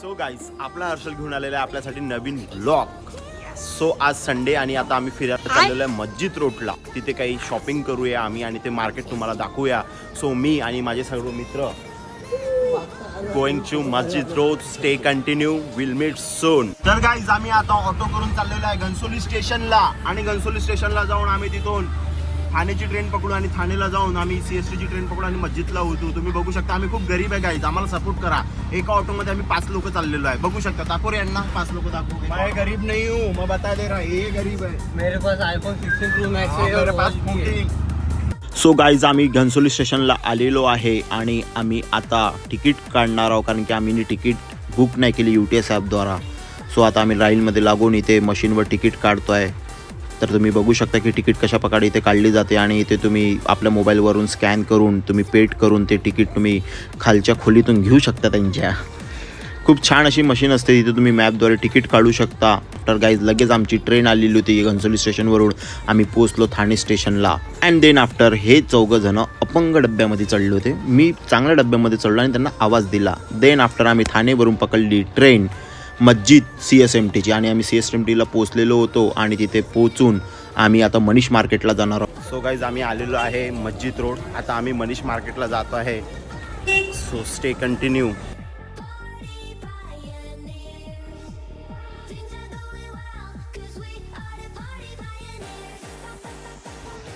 So guys आपला हर्षल घेऊन आलेला आहे आपल्यासाठी नवीन ब्लॉग. सो आज संडे आणि आता आम्ही फिरायला चाललेलो आहे मस्जिद रोडला. तिथे काही शॉपिंग करूया आम्ही आणि ते मार्केट तुम्हाला दाखवूया. सो मी आणि माझे सर्व मित्र going to Masjid road. Stay continue, will meet soon. तर गाईज आम्ही आता ऑटो करून चाललेलो आहे घनसोली स्टेशनला आणि घनसोली स्टेशनला जाऊन आम्ही तिथून ठाण्याची ट्रेन पकडू आणि ठाण्याला जाऊन आम्ही CSTची ट्रेन पकडू आणि मस्जिदला होतो. तुम्ही बघू शकता आम्ही खूप गरीब आहे गाईज, आम्हाला सपोर्ट करा. एका ऑटोमध्ये आम्ही 5 लोक चाललेलो आहे. बघू शकता दाखव रे यांना 5 लोक दाखवू. मैं गरीब नहीं हूँ, मैं बता दे रहा ये गरीब है. मेरे पास iPhone 16 Pro Max है और पास सो गाईज आम्ही घनसोली स्टेशनला आलेलो आहे आणि आम्ही आता तिकीट काढणार आहोत कारण की आम्ही तिकीट बुक नाही केली UTS ॲपद्वारा. सो आता आम्ही राईलमध्ये लागून इथे मशीनवर तिकीट काढतो आहे. तर तुम्ही बघू शकता की तिकीट कशा प्रकारे इथे काढली जाते आणि इथे तुम्ही आपल्या मोबाईलवरून स्कॅन करून तुम्ही पेड करून ते तिकीट तुम्ही खालच्या खोलीतून घेऊ शकता. त्यांच्या खूप छान अशी मशीन असते, तिथे तुम्ही मॅपद्वारे तिकीट काढू शकता. तर गाईज लगेच आमची ट्रेन आलेली होती घनसोली स्टेशनवरून. आम्ही पोचलो ठाणे स्टेशनला अँड देन आफ्टर हे 4 जण अपंग डब्यामध्ये चढले होते. मी चांगल्या डब्यामध्ये चढलो आणि त्यांना आवाज दिला. देन आफ्टर आम्ही ठाणेवरून पकडली ट्रेन मस्जिद CSMTची आणि आम्ही CSMTला पोचलेलो होतो आणि तिथे पोचून आम्ही आता मनीष मार्केटला जाणार आहोत. सो गाईज आम्ही आलेलो आहे मस्जिद रोड. आता आम्ही मनीष मार्केटला जातो आहे. So stay continue.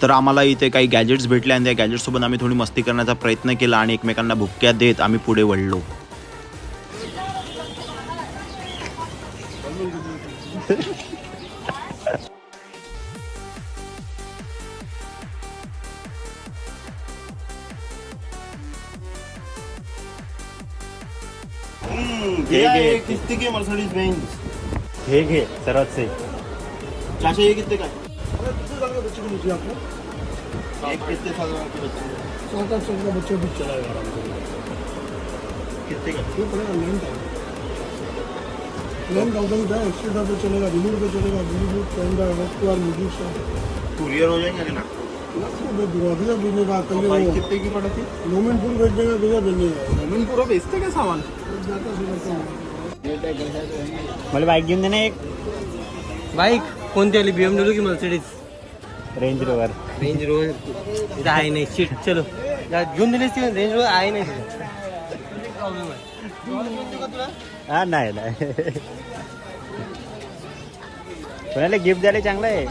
तर आम्हाला इथे काही गॅजेट्स भेटले आणि त्या गॅजेट्ससोबत आम्ही थोडी मस्ती करण्याचा प्रयत्न केला आणि एकमेकांना भुक्क्या देत आम्ही पुढे वळलो. कितने की मर्सिडीज बेंज घे सर्वात से चाचा ये कितने का है? एक कितने साल के बच्चे 7-8 साल का बच्चा भी चलाएगा आराम से. कितने का? ये पड़ेगा 9,000 का एक्स्ट्रा पे चलेगा, रिमोट पे चलेगा, ब्लूटूथ कैमरा SQR म्यूजिक सब. कुरियर हो जाएंगे ना? भैया भेजने का कल भाई कितने की पड़ी थी? मोमिनपुर भेजने का भैया भेजने का मोमिनपुरा बेचते क्या सामान? जाता सुनता हूँ. मला बाईक घेऊन दे ना एक. बाईक कोणती आली? BMW की Mercedes? Range rover. Range rover इथं आहे नाही. सीट चलो घेऊन दिलीस ती रेंज रोवर आहे नाही तिथं. प्रॉब्लेम आहे. हा नाही कोणाला गिफ्ट द्यायला चांगलं आहे.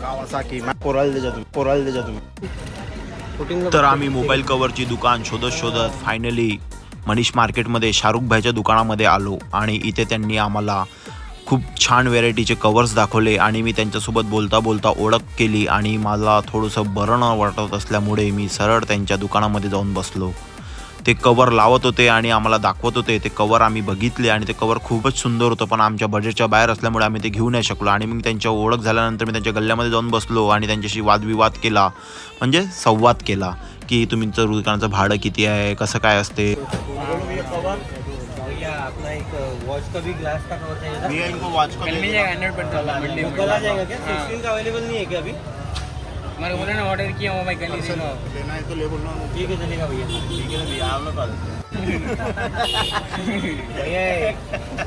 कावासाकी पोराला द्यायचा तुम्ही. तर आम्ही मोबाईल कव्हरची दुकान शोधत फायनली मनीष मार्केटमध्ये शाहरुख भाईच्या दुकानामध्ये आलो आणि इथे त्यांनी आम्हाला खूप छान व्हेरायटीचे कवर्स दाखवले आणि मी त्यांच्यासोबत बोलता बोलता ओळख केली आणि मला थोडंसं बरं न वाटत असल्यामुळे मी सरळ त्यांच्या दुकानामध्ये जाऊन बसलो. ते कवर लावत होते आणि आम्हाला दाखवत होते. ते कवर आम्ही बघितले आणि ते कवर खूपच सुंदर होतं, पण आमच्या बजेटच्या बाहेर असल्यामुळे आम्ही ते घेऊ नाही शकलो. आणि मग त्यांच्या ओळख झाल्यानंतर मी त्यांच्या गल्ल्यामध्ये जाऊन बसलो आणि त्यांच्याशी वादविवाद केला, म्हणजे संवाद केला की तुमचं दुकानाचं भाडं किती आहे, कसं काय असते. अपना एक वॉच का भी ग्लास का कवर चाहिए था. इनको वॉच मिल जाएगा 100% कल आ जाएगा क्या? 16 का अवेलेबल नहीं है क्या अभी? हमारे बोले ना ऑर्डर किया हूँ मैं कल ही से. लेना है तो ले बोलना. ठीक है चलेगा भैया. ठीक है ना भैया आप लोग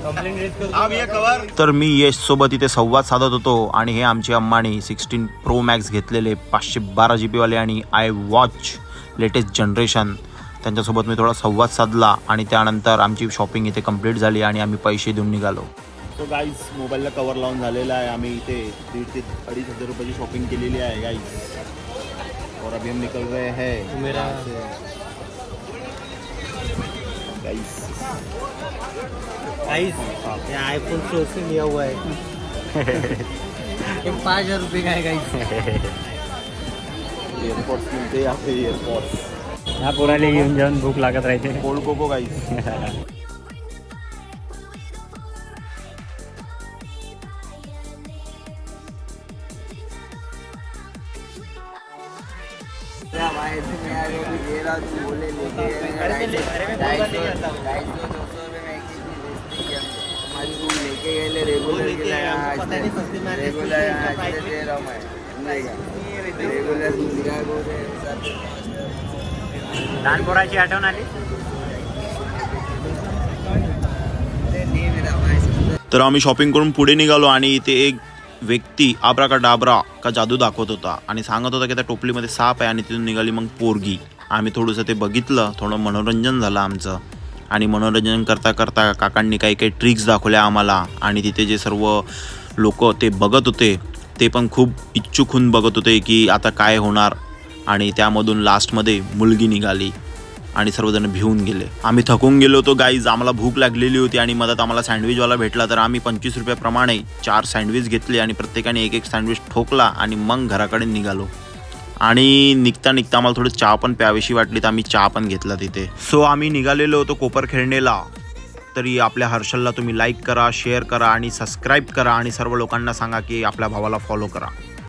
कंप्लेंट रेज कर. अब ये कवर. तर मी यश सोबत इथे संवाद साधत होतो आणि हे आमचे अम्मानी 16 Pro Max घेतलेले 512 GB वाले आणि iWatch लेटेस्ट जनरेशन त्यांच्यासोबत मी थोडा संवाद साधला आणि त्यानंतर आमची शॉपिंग इथे कंप्लीट झाली आणि आम्ही पैसे देऊन निघालो. सो गाईज मोबाईलला कवर लावून झालेला आहे. आम्ही इथे 1,500 ते 2,500 रुपयाची शॉपिंग केलेली आहे गाईज. और अभी हम निकल रहे हैं मेरा गाईज. iPhone 14 से लिया हुआ है. ये 5,000 रुपये का है गाइस. एयरपोर्ट्स मिळते यहाँ पे एयरपोर्ट्स. ह्या पोराला घेऊन जाऊन भूक लागत राहते. Cold coco guys. लहान पोराची आठवण आली. तर आम्ही शॉपिंग करून पुढे निघालो आणि इथे एक व्यक्ती आब्रा का डाबरा का जादू दाखवत होता आणि सांगत होता की त्या टोपलीमध्ये साप आहे आणि तिथून निघाली मग पोरगी. आम्ही थोडंसं ते बघितलं, थोडं मनोरंजन झालं आमचं आणि मनोरंजन करता करता काकांनी काही काही ट्रिक्स दाखवल्या आम्हाला आणि तिथे जे सर्व लोक ते बघत होते ते पण खूप इच्छुक होऊन बघत होते की आता काय होणार. आणि त्यामधून लास्टमध्ये मुलगी निघाली आणि सर्वजण भिवून गेले. आम्ही थकून गेलो होतो गाईज, आम्हाला भूक लागलेली होती आणि मधात आम्हाला सँडविचवाला भेटला तर आम्ही 25 रुपयाप्रमाणे 4 सँडविच घेतले आणि प्रत्येकाने एक सँडविच ठोकला आणि मग घराकडे निघालो. आणि निघता निघता आम्हाला थोडं चहा पण प्यावीशी वाटली तर आम्ही चहा पण घेतला तिथे. सो आम्ही निघालेलो होतो कोपरखेरणेला. तरी आपल्या हर्षलला तुम्ही लाईक करा, शेअर करा आणि सबस्क्राईब करा आणि सर्व लोकांना सांगा की आपल्या भावाला फॉलो करा.